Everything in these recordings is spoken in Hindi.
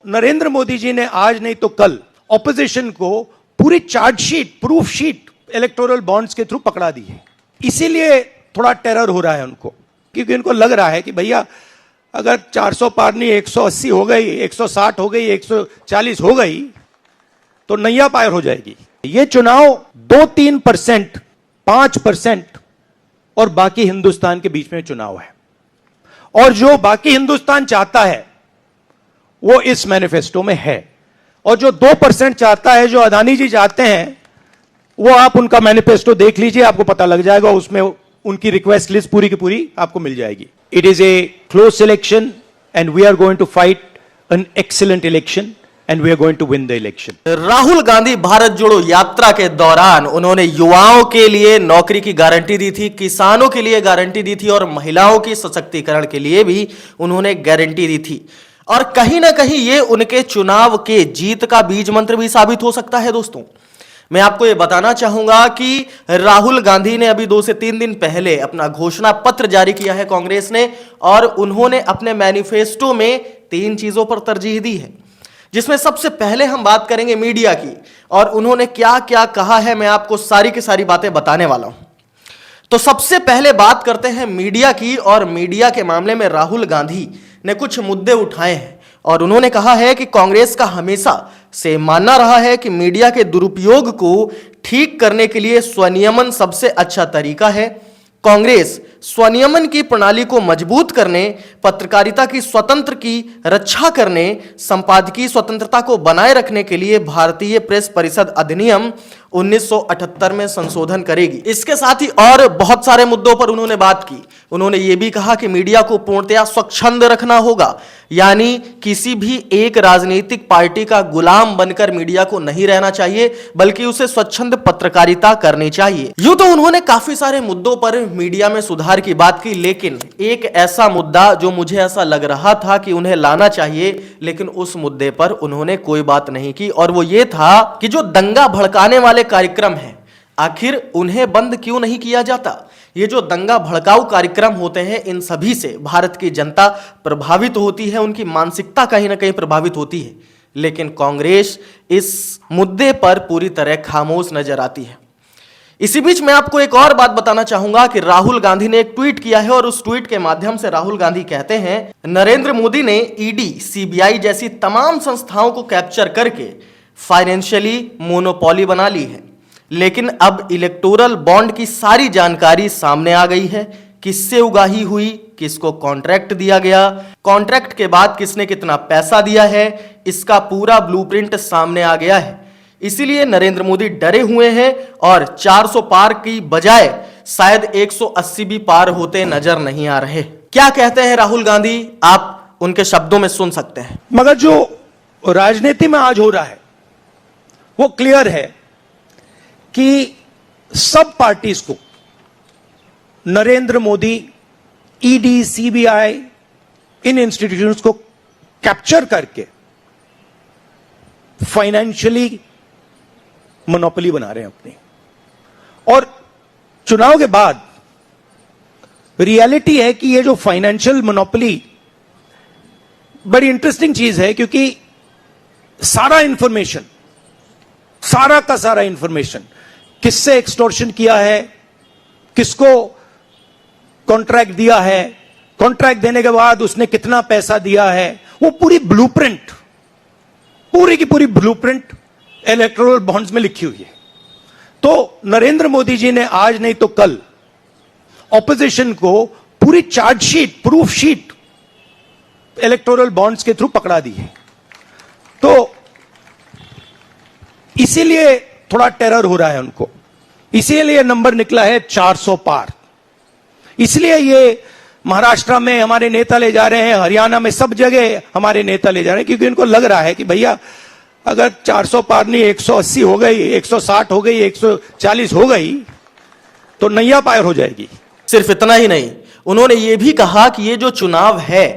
नरेंद्र मोदी जी ने आज नहीं तो कल ऑपोजिशन को पूरी chargesheet, proof sheet electoral bonds के थ्रू पकड़ा दी है। इसीलिए थोड़ा टेरर हो रहा है उनको, क्योंकि उनको लग रहा है कि भैया अगर 400 पार नहीं 180 हो गई, 160 हो गई, 140 हो गई तो नैया पार हो जाएगी। ये चुनाव 2-3%, 5% और बाकी हिंदुस्तान के बीच में चुनाव है, और जो बाकी हिंदुस्तान चाहता है वो इस मैनिफेस्टो में है, और जो 2% चाहता है, जो अदानी जी चाहते हैं, वो आप उनका मैनिफेस्टो देख लीजिए, आपको पता लग जाएगा। उसमें उनकी रिक्वेस्ट लिस्ट पूरी की पूरी आपको मिल जाएगी। It is a close election and we are going to fight an excellent election and we are going to win the election. Rahul Gandhi Bharat Jodo Yatra के दौरान उन्होंने युवाओं के लिए नौकरी की गारंटी दी थी, किसानों के लिए गारंटी दी थी और महिलाओं की सशक्तिकरण के लिए भी उन्होंने गारंटी दी थी। और कहीं ना कहीं ये उनके चुनाव के जीत का बीज मंत्र भी साबित हो सकता है। दोस्तों, मैं आपको ये बताना चाहूंगा कि राहुल गांधी ने अभी 2 से 3 दिन पहले अपना घोषणा पत्र जारी किया है कांग्रेस ने, और उन्होंने अपने मैनिफेस्टो में 3 चीजों पर तरजीह दी है, जिसमें सबसे पहले हम बात करेंगे मीडिया की, और उन्होंने क्या क्या कहा है मैं आपको सारी की सारी बातें बताने वाला हूं। तो सबसे पहले बात करते हैं मीडिया की, और मीडिया के मामले में राहुल गांधी ने कुछ मुद्दे उठाए हैं, और उन्होंने कहा है कि कांग्रेस का हमेशा से मानना रहा है कि मीडिया के दुरुपयोग को ठीक करने के लिए स्वनियमन सबसे अच्छा तरीका है। कांग्रेस स्वनियमन की प्रणाली को मजबूत करने, पत्रकारिता की स्वतंत्र की रक्षा करने, संपादकीय स्वतंत्रता को बनाए रखने के लिए भारतीय प्रेस परिषद अधिनियम 1978 में संशोधन करेगी। इसके साथ ही और बहुत सारे मुद्दों पर उन्होंने बात की। उन्होंने ये भी कहा कि मीडिया को पूर्णतया स्वच्छंद रखना होगा, यानी किसी भी एक राजनीतिक पार्टी का गुलाम बनकर मीडिया को नहीं रहना चाहिए, बल्कि उसे स्वच्छंद पत्रकारिता करनी चाहिए। यूं तो उन्होंने काफी सारे मुद्दों पर मीडिया में सुधार की बात की, लेकिन एक ऐसा मुद्दा जो मुझे ऐसा लग रहा था कि उन्हें लाना चाहिए, लेकिन उस मुद्दे पर उन्होंने कोई बात नहीं की, और वो ये था कि जो दंगा भड़काने वाले कार्यक्रम हैं, आखिर उन्हें बंद क्यों नहीं किया जाता। ये जो दंगा भड़काऊ कार्यक्रम होते हैं, इन सभी से भारत की जनता प्रभावित होती है, उनकी मानसिकता कहीं ना कहीं प्रभावित होती है, लेकिन कांग्रेस इस मुद्दे पर पूरी तरह खामोश नजर आती है। इसी बीच मैं आपको एक और बात बताना चाहूंगा कि राहुल गांधी ने एक ट्वीट किया है, और उस ट्वीट के माध्यम से राहुल गांधी कहते हैं, नरेंद्र मोदी ने ईडी, सीबीआई जैसी तमाम संस्थाओं को कैप्चर करके फाइनेंशियली मोनोपोली बना ली है, लेकिन अब इलेक्टोरल बॉन्ड की सारी जानकारी सामने आ गई है। किससे उगाही हुई, किसको कॉन्ट्रैक्ट दिया गया, कॉन्ट्रैक्ट के बाद किसने कितना पैसा दिया है, इसका पूरा ब्लूप्रिंट सामने आ गया है। इसीलिए नरेंद्र मोदी डरे हुए हैं और 400 पार की बजाय शायद 180 भी पार होते नजर नहीं आ रहे। क्या कहते हैं राहुल गांधी, आप उनके शब्दों में सुन सकते हैं। मगर जो राजनीति में आज हो रहा है वो क्लियर है कि सब पार्टीज को नरेंद्र मोदी, ईडी, सीबीआई, इन इंस्टीट्यूशंस को कैप्चर करके फाइनेंशियली मोनोपोली बना रहे हैं अपनी। और चुनाव के बाद रियलिटी है कि ये जो फाइनेंशियल मोनोपोली बड़ी इंटरेस्टिंग चीज है, क्योंकि सारा इंफॉर्मेशन, सारा का सारा इंफॉर्मेशन, किससे एक्सटॉर्शन किया है, किसको कॉन्ट्रैक्ट दिया है, कॉन्ट्रैक्ट देने के बाद उसने कितना पैसा दिया है, वो पूरी ब्लूप्रिंट, पूरी की पूरी ब्लूप्रिंट इलेक्टोरल बॉन्ड्स में लिखी हुई है। तो नरेंद्र मोदी जी ने आज नहीं तो कल ऑपोजिशन को पूरी chargesheet, proof sheet electoral bonds के थ्रू पकड़ा दी है। तो इसीलिए थोड़ा टेरर हो रहा है उनको, इसीलिए नंबर निकला है 400 पार। इसलिए ये महाराष्ट्र में हमारे नेता ले जा रहे हैं, हरियाणा में सब जगह हमारे नेता ले जा रहे हैं, क्योंकि उनको लग रहा है कि भैया अगर 400 पार नहीं 180 हो गई, 160 हो गई, 140 हो गई तो नैया पार हो जाएगी। सिर्फ इतना ही नहीं, उन्होंने ये भी कहा कि ये जो चुनाव है,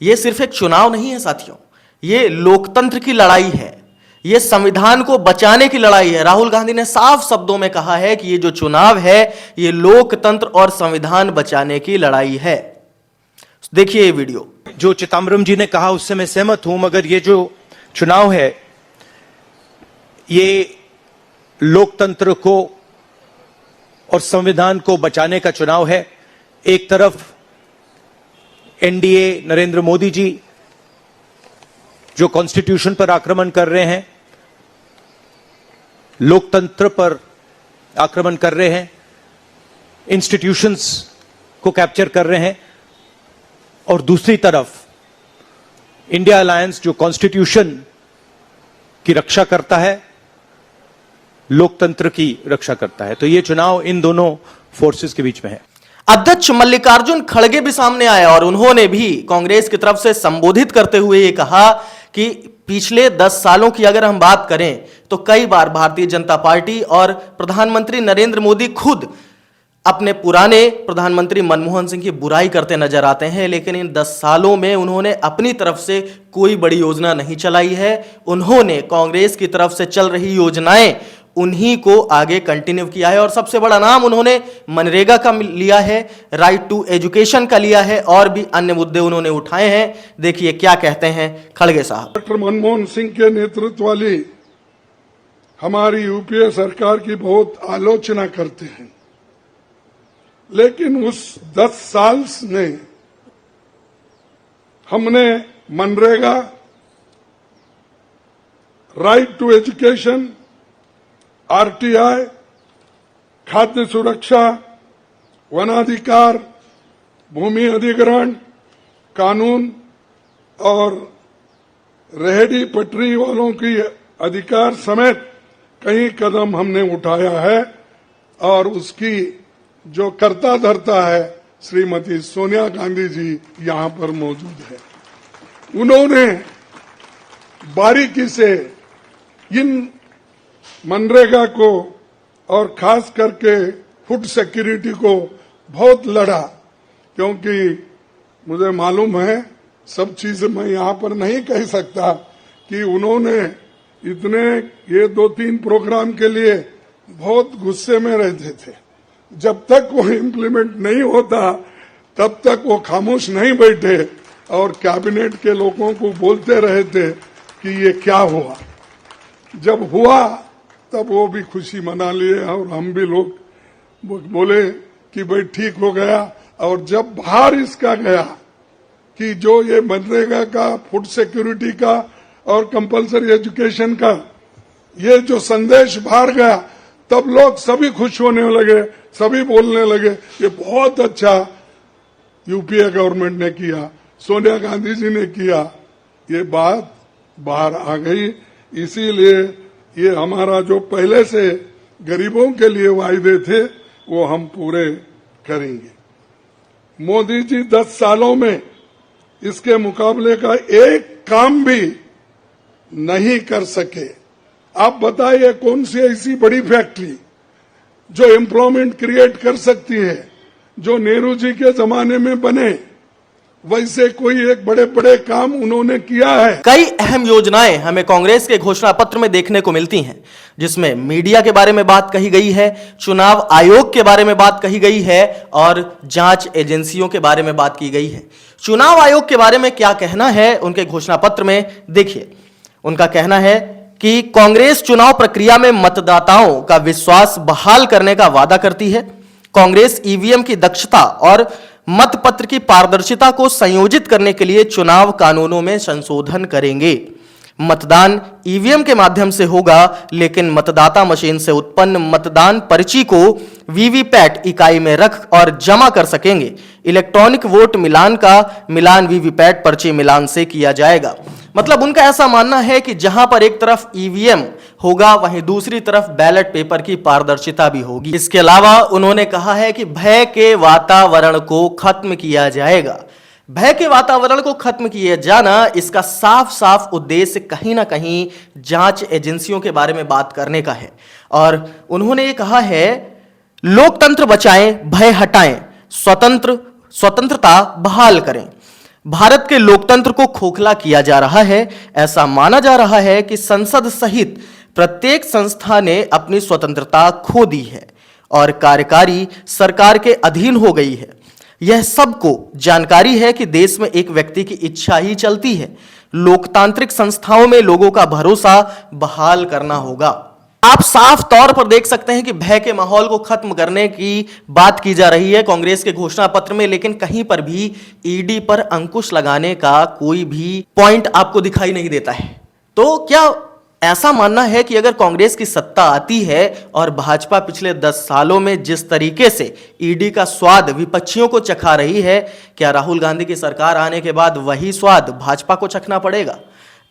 ये सिर्फ एक चुनाव नहीं है साथियों, ये लोकतंत्र की लड़ाई है, ये संविधान को बचाने की लड़ाई है। राहुल गांधी ने साफ शब्दों में कहा है कि ये जो चुनाव है, ये लोकतंत्र और संविधान बचाने की लड़ाई है। देखिए ये वीडियो। जो चिदम्बरम जी ने कहा उससे मैं सहमत हूं, मगर ये जो चुनाव है ये लोकतंत्र को और संविधान को बचाने का चुनाव है। एक तरफ एनडीए नरेंद्र मोदी जी जो कॉन्स्टिट्यूशन पर आक्रमण कर रहे हैं, लोकतंत्र पर आक्रमण कर रहे हैं, इंस्टीट्यूशंस को कैप्चर कर रहे हैं, और दूसरी तरफ इंडिया अलायंस जो कॉन्स्टिट्यूशन की रक्षा करता है, लोकतंत्र की रक्षा करता है। तो यह चुनाव इन दोनों फोर्सेस के बीच में है। अध्यक्ष मल्लिकार्जुन खड़गे भी सामने आए और उन्होंने भी कांग्रेस की तरफ से संबोधित करते हुए ये कहा कि पिछले 10 सालों की अगर हम बात करें तो कई बार भारतीय जनता पार्टी और प्रधानमंत्री नरेंद्र मोदी खुद अपने पुराने प्रधानमंत्री मनमोहन सिंह की बुराई करते नजर आते हैं, लेकिन इन 10 सालों में उन्होंने अपनी तरफ से कोई बड़ी योजना नहीं चलाई है। उन्होंने कांग्रेस की तरफ से चल रही योजनाएं उन्हीं को आगे कंटिन्यू किया है और सबसे बड़ा नाम उन्होंने मनरेगा का लिया है, राइट टू एजुकेशन का लिया है और भी अन्य मुद्दे उन्होंने उठाए हैं। देखिए क्या कहते हैं खड़गे साहब। डॉक्टर मनमोहन सिंह के नेतृत्व वाली हमारी यूपीए सरकार की बहुत आलोचना करते हैं, लेकिन उस 10 साल में हमने MNREGA, right to education, RTI, खाद्य सुरक्षा, वनाधिकार, भूमि अधिग्रहण कानून और रेहड़ी पटरी वालों की अधिकार समेत कई कदम हमने उठाया है। और उसकी जो कर्ता धर्ता है श्रीमती सोनिया गांधी जी यहां पर मौजूद है। उन्होंने बारीकी से इन मनरेगा को और खास करके फूड सिक्योरिटी को बहुत लड़ा, क्योंकि मुझे मालूम है सब चीजें मैं यहां पर नहीं कह सकता कि उन्होंने इतने ये 2-3 प्रोग्राम के लिए बहुत गुस्से में रहते थे। जब तक वो इम्प्लीमेंट नहीं होता तब तक वो खामोश नहीं बैठे और कैबिनेट के लोगों को बोलते रहे थे कि ये क्या हुआ। जब हुआ तब वो भी खुशी मना लिए और हम भी लोग बोले कि भाई ठीक हो गया। और जब बाहर इसका गया कि जो ये मनरेगा का, फूड सिक्योरिटी का और कंपलसरी एजुकेशन का ये जो संदेश बाहर गया, तब लोग सभी खुश होने लगे, सभी बोलने लगे ये बहुत अच्छा यूपीए गवर्नमेंट ने किया, सोनिया गांधी जी ने किया। ये बात बाहर आ गई। इसीलिए ये हमारा जो पहले से गरीबों के लिए वायदे थे वो हम पूरे करेंगे। मोदी जी 10 सालों में इसके मुकाबले का एक काम भी नहीं कर सके। आप बताइए कौन सी ऐसी बड़ी फैक्ट्री जो एम्प्लॉयमेंट क्रिएट कर सकती है, जो नेहरू जी के जमाने में बने वैसे कोई एक बड़े बड़े काम उन्होंने किया है। कई अहम योजनाएं हमें कांग्रेस के घोषणा पत्र में देखने को मिलती हैं, जिसमें मीडिया के बारे में बात कही गई है, चुनाव आयोग के बारे में बात कही गई है और जांच एजेंसियों के बारे में बात की गई है। चुनाव आयोग के बारे में क्या कहना है उनके घोषणा पत्र में, देखिए उनका कहना है कि कांग्रेस चुनाव प्रक्रिया में मतदाताओं का विश्वास बहाल करने का वादा करती है। कांग्रेस ईवीएम की दक्षता और मतपत्र की पारदर्शिता को संयोजित करने के लिए चुनाव कानूनों में संशोधन करेंगे। मतदान ईवीएम के माध्यम से होगा, लेकिन मतदाता मशीन से उत्पन्न मतदान पर्ची को वीवीपैट इकाई में रख और जमा कर सकेंगे। इलेक्ट्रॉनिक वोट मिलान का मिलान वीवीपैट पर्ची मिलान से किया जाएगा। मतलब उनका ऐसा मानना है कि जहां पर एक तरफ ईवीएम होगा वहीं दूसरी तरफ बैलेट पेपर की पारदर्शिता भी होगी। इसके अलावा उन्होंने कहा है कि भय के वातावरण को खत्म किया जाएगा। भय के वातावरण को खत्म किया जाना, इसका साफ साफ उद्देश्य कहीं ना कहीं जांच एजेंसियों के बारे में बात करने का है। और उन्होंने ये कहा है लोकतंत्र बचाएं, भय हटाएं, स्वतंत्रता बहाल करें। भारत के लोकतंत्र को खोखला किया जा रहा है। ऐसा माना जा रहा है कि संसद सहित प्रत्येक संस्था ने अपनी स्वतंत्रता खो दी है और कार्यकारी सरकार के अधीन हो गई है। यह सबको जानकारी है कि देश में एक व्यक्ति की इच्छा ही चलती है। लोकतांत्रिक संस्थाओं में लोगों का भरोसा बहाल करना होगा। आप साफ तौर पर देख सकते हैं कि भय के माहौल को खत्म करने की बात की जा रही है कांग्रेस के घोषणा पत्र में, लेकिन कहीं पर भी ईडी पर अंकुश लगाने का कोई भी पॉइंट आपको दिखाई नहीं देता है। तो क्या ऐसा मानना है कि अगर कांग्रेस की सत्ता आती है और भाजपा पिछले 10 सालों में जिस तरीके से ईडी का स्वाद विपक्षियों को चखा रही है, क्या राहुल गांधी की सरकार आने के बाद वही स्वाद भाजपा को चखना पड़ेगा?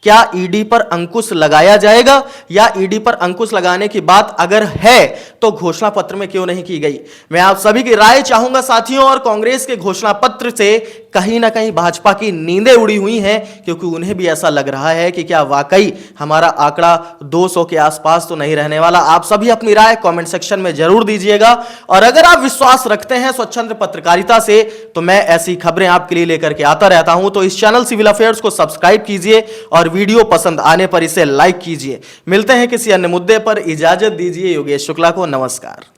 क्या ईडी पर अंकुश लगाया जाएगा, या ईडी पर अंकुश लगाने की बात अगर है तो घोषणा पत्र में क्यों नहीं की गई? मैं आप सभी की राय चाहूंगा साथियों। और कांग्रेस के घोषणा पत्र से कहीं ना कहीं भाजपा की नींदें उड़ी हुई हैं, क्योंकि उन्हें भी ऐसा लग रहा है कि क्या वाकई हमारा आंकड़ा 200 के आसपास तो नहीं रहने वाला। आप सभी अपनी राय कमेंट सेक्शन में जरूर दीजिएगा। और अगर आप विश्वास रखते हैं स्वच्छंद पत्रकारिता से, तो मैं ऐसी खबरें आपके लिए लेकर के आता रहता हूं। तो इस चैनल सिविल अफेयर्स को सब्सक्राइब कीजिए और वीडियो पसंद आने पर इसे लाइक कीजिए। मिलते हैं किसी अन्य मुद्दे पर, इजाजत दीजिए। योगेश शुक्ला को नमस्कार।